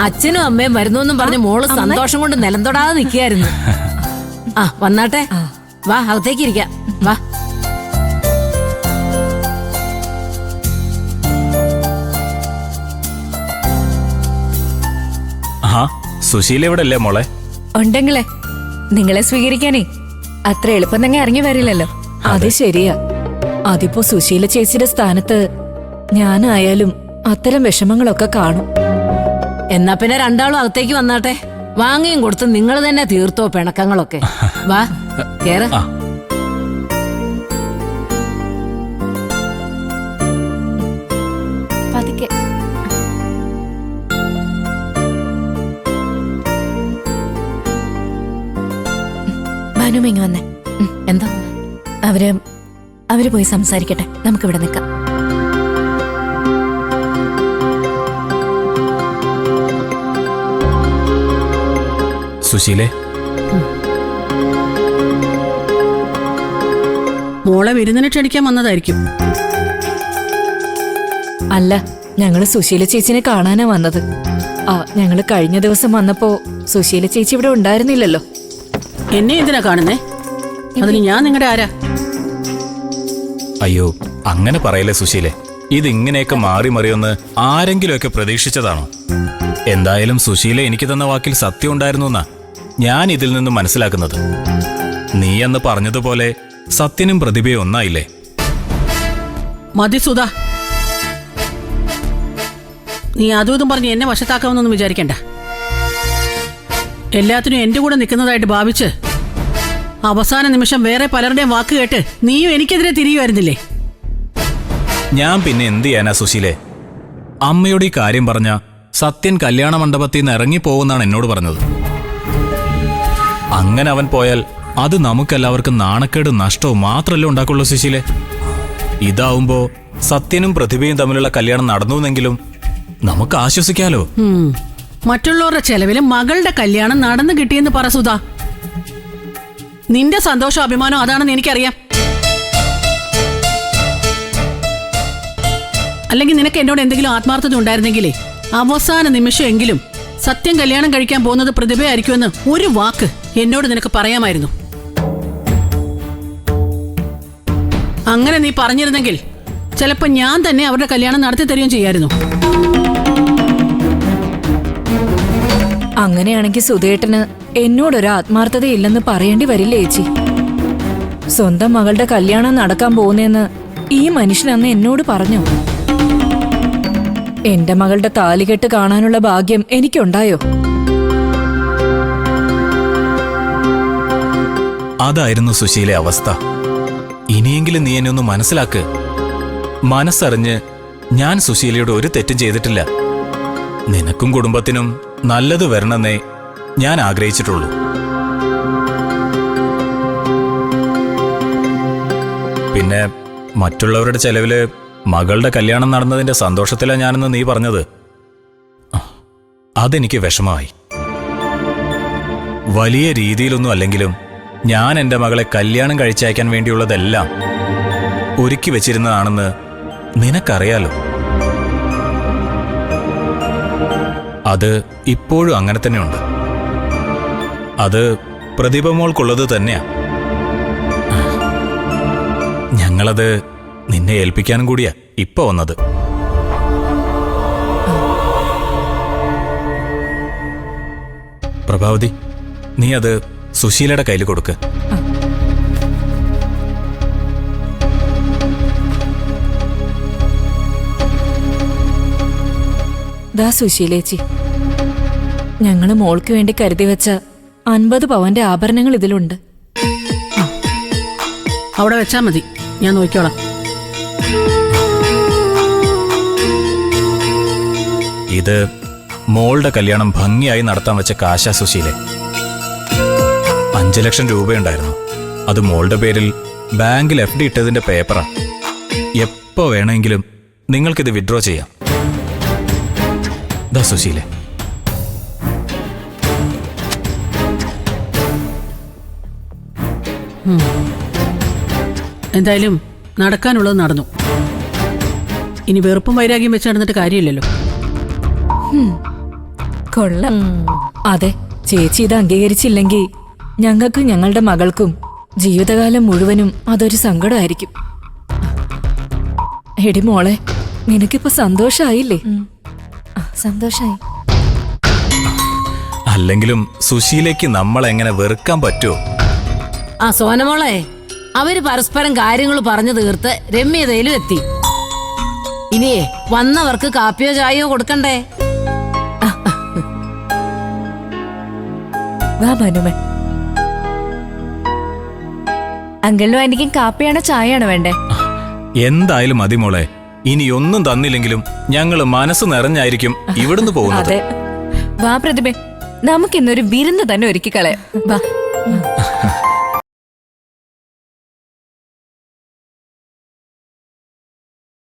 അച്ഛനും അമ്മയും വരുന്നോന്നും പറഞ്ഞ് മോള് സന്തോഷം കൊണ്ട് നിലം തൊടാതെ നിൽക്കുകയായിരുന്നു. ആ വന്നാട്ടെ, വാ അകത്തേക്ക് ഇരിക്കാം, വാ. സുശീല ഇവിടെ അല്ലേ മോളെ? ഉണ്ടെങ്കിലേ നിങ്ങളെ സ്വീകരിക്കാനേ അത്ര എളുപ്പം തന്നെ ഇറങ്ങി വരില്ലല്ലോ. അത് ശരിയാ. അതിപ്പോ സുശീല ചേച്ചിയുടെ സ്ഥാനത്ത് ഞാനായാലും അത്തരം വിഷമങ്ങളൊക്കെ കാണും. എന്നാ പിന്നെ രണ്ടാളും അകത്തേക്ക് വന്നാട്ടെ. വാങ്ങിയും കൊടുത്ത് നിങ്ങൾ തന്നെ തീർത്തോ പിണക്കങ്ങളൊക്കെ. വാ കേറ്. പതുക്കെ. ഭാനുമിങ്ങ് വന്നേ. എന്താ? അവര് പോയി സംസാരിക്കട്ടെ, നമുക്കിവിടെ നിൽക്കാം. സുശീലേ, മോളെ വിരുന്നിന് ക്ഷണിക്കാൻ വന്നതായിരിക്കും. അല്ല, ഞങ്ങള് സുശീല ചേച്ചിനെ കാണാനാ വന്നത്. ഞങ്ങള് കഴിഞ്ഞ ദിവസം വന്നപ്പോ സുശീല ചേച്ചി ഇവിടെ ഉണ്ടായിരുന്നില്ലല്ലോ. എന്നെ എന്തിനാ കാണുന്നേ? അതിന് ഞാൻ നിങ്ങളുടെ ആരാ? അയ്യോ അങ്ങനെ പറയല്ലേ സുശീലേ. ഇതിങ്ങനെയൊക്കെ മാറി മറിയൊന്ന് ആരെങ്കിലുമൊക്കെ പ്രതീക്ഷിച്ചതാണോ? എന്തായാലും സുശീല എനിക്ക് തന്ന വാക്കിൽ സത്യം ഉണ്ടായിരുന്നു എന്നാ ഞാൻ ഇതിൽ നിന്നും മനസ്സിലാക്കുന്നത്. നീ എന്ന് പറഞ്ഞതുപോലെ സത്യനും പ്രതിഭയും ഒന്നായില്ലേ? മതി സുധ, നീ അതും ഇതും പറഞ്ഞ് എന്നെ വശത്താക്കാമെന്നൊന്നും വിചാരിക്കണ്ട. എല്ലാത്തിനും എന്റെ കൂടെ നിൽക്കുന്നതായിട്ട് ഭാവിച്ച് അവസാന നിമിഷം വേറെ പലരുടെയും വാക്ക് കേട്ട് നീയും എനിക്കെതിരെ തിരിയുമായിരുന്നില്ലേ? ഞാൻ പിന്നെ എന്ത് ചെയ്യാനാ സുശീലേ? അമ്മയോട് ഈ കാര്യം പറഞ്ഞ സത്യൻ കല്യാണ മണ്ഡപത്തിൽ നിന്ന് ഇറങ്ങിപ്പോകുന്നാണ് എന്നോട് പറഞ്ഞത്. അങ്ങനെ അവൻ പോയാൽ അത് നമുക്കെല്ലാവർക്കും നാണക്കേടും നഷ്ടവും മാത്രമല്ലേ ഉണ്ടാക്കുള്ളൂ സുശീലേ. ഇതാവുമ്പോ സത്യനും പ്രതിഭയും തമ്മിലുള്ള കല്യാണം നടന്നുവെങ്കിലും നമുക്ക് ആശ്വസിക്കാലോ. മറ്റുള്ളവരുടെ ചെലവിലും മകളുടെ കല്യാണം നടന്നു കിട്ടിയെന്ന് പറ സുധ. നിന്റെ സന്തോഷം അഭിമാനം അതാണെന്ന് എനിക്കറിയാം. അല്ലെങ്കിൽ നിനക്ക് എന്നോട് എന്തെങ്കിലും ആത്മാർത്ഥത ഉണ്ടായിരുന്നെങ്കിലേ അവസാന നിമിഷമെങ്കിലും സത്യം കല്യാണം കഴിക്കാൻ പോകുന്നത് പ്രതിഭയായിരിക്കുമെന്ന് ഒരു വാക്ക് എന്നോട് നിനക്ക് പറയാമായിരുന്നു. അങ്ങനെ നീ പറഞ്ഞിരുന്നെങ്കിൽ ചിലപ്പോ ഞാൻ തന്നെ അവരുടെ കല്യാണം നടത്തി തരുകയും ചെയ്യായിരുന്നു. അങ്ങനെയാണെങ്കിൽ സുധേട്ടന് എന്നോടൊരു ആത്മാർത്ഥതയില്ലെന്ന് പറയേണ്ടി വരില്ലേ ചേച്ചി? സ്വന്തം മകളുടെ കല്യാണം നടക്കാൻ പോകുന്നേന്ന് ഈ മനുഷ്യൻ അന്ന് എന്നോട് പറഞ്ഞു. എന്റെ മകളുടെ താലികെട്ട് കാണാനുള്ള ഭാഗ്യം എനിക്കുണ്ടായോ? അതായിരുന്നു സുശീലെ അവസ്ഥ. ഇനിയെങ്കിലും നീ എന്നെ ഒന്ന് മനസ്സിലാക്ക്. മനസ്സറിഞ്ഞ് ഞാൻ സുശീലയോട് ഒരു തെറ്റും ചെയ്തിട്ടില്ല. നിനക്കും കുടുംബത്തിനും നല്ലത് വരണമെന്നേ ഞാൻ ആഗ്രഹിച്ചിട്ടുള്ളൂ. പിന്നെ മറ്റുള്ളവരുടെ ചെലവില് മകളുടെ കല്യാണം നടന്നതിന്റെ സന്തോഷത്തിലാണ് ഞാനെന്ന് നീ പറഞ്ഞത്. അതെനിക്ക് വിഷമമായി. വലിയ രീതിയിലൊന്നും അല്ലെങ്കിലും ഞാൻ എൻ്റെ മകളെ കല്യാണം കഴിച്ചയക്കാൻ വേണ്ടിയുള്ളതെല്ലാം ഒരുക്കി വെച്ചിരുന്നതാണെന്ന് നിനക്കറിയാലോ. അത് ഇപ്പോഴും അങ്ങനെ തന്നെയുണ്ട്. അത് പ്രതിഭ മോൾക്കുള്ളത് തന്നെയാ. ഞങ്ങളത് നിന്നെ ഏൽപ്പിക്കാനും കൂടിയാ ഇപ്പൊ വന്നത്. പ്രഭാവതി, നീ അത് സുശീലയുടെ കയ്യിൽ കൊടുക്ക്. ദാ സുശീലേച്ചി, ഞങ്ങള് മോൾക്ക് വേണ്ടി കരുതി വെച്ച 50 പവന്റെ ആഭരണങ്ങൾ ഇതിലുണ്ട്. അവിടെ വെച്ചാ മതി, ഞാൻ നോക്കിക്കോളാം. ഇത് മോളുടെ കല്യാണം ഭംഗിയായി നടത്താൻ വെച്ച കാശാ സുശീലെ. 5 ലക്ഷം രൂപയുണ്ടായിരുന്നു. അത് മോളുടെ പേരിൽ ബാങ്കിൽ FD ഇട്ടതിന്റെ പേപ്പറാ. എപ്പോ വേണമെങ്കിലും നിങ്ങൾക്കിത് വിഡ്രോ ചെയ്യാം. ദാ സുശീലെ. എന്തായാലും നടക്കാനുള്ളത് നടന്നു. ഇനി വെറുപ്പും വൈരാഗ്യം വെച്ച് നടന്നിട്ട് കാര്യമില്ലല്ലോ. കൊള്ളാം. അതെ, ചേച്ചി ഇത് അംഗീകരിച്ചില്ലെങ്കിൽ ഞങ്ങൾക്കും ഞങ്ങളുടെ മകൾക്കും ജീവിതകാലം മുഴുവനും അതൊരു സങ്കടമായിരിക്കും. എടി മോളെ, നിനക്കിപ്പോ സന്തോഷായില്ലേ? സന്തോഷായി. അല്ലെങ്കിലും സുശീലയ്ക്ക് നമ്മളെങ്ങനെ വെറുക്കാൻ പറ്റുമോ? ആ സോനമോളെ, അവര് പരസ്പരം കാര്യങ്ങൾ പറഞ്ഞു തീർത്ത് രമ്യതയിലും എത്തി. ഇനിയേ വന്നവർക്ക് കാപ്പിയോ ചായയോ കൊടുക്കണ്ടേ? വാ മനുമൻ. അങ്കിളിനും എനിക്കും കാപ്പിയാണോ ചായയാണോ വേണ്ടേ? എന്തായാലും മതി മോളെ. ഇനി ഒന്നും തന്നില്ലെങ്കിലും ഞങ്ങള് മനസ്സ് നിറഞ്ഞായിരിക്കും ഇവിടുന്ന് പോകുന്നത്. അതെ. വാ പ്രതിഭേ, നമുക്കിന്നൊരു വിരുന്ന് തന്നെ ഒരുക്കി കളയാം. വാ.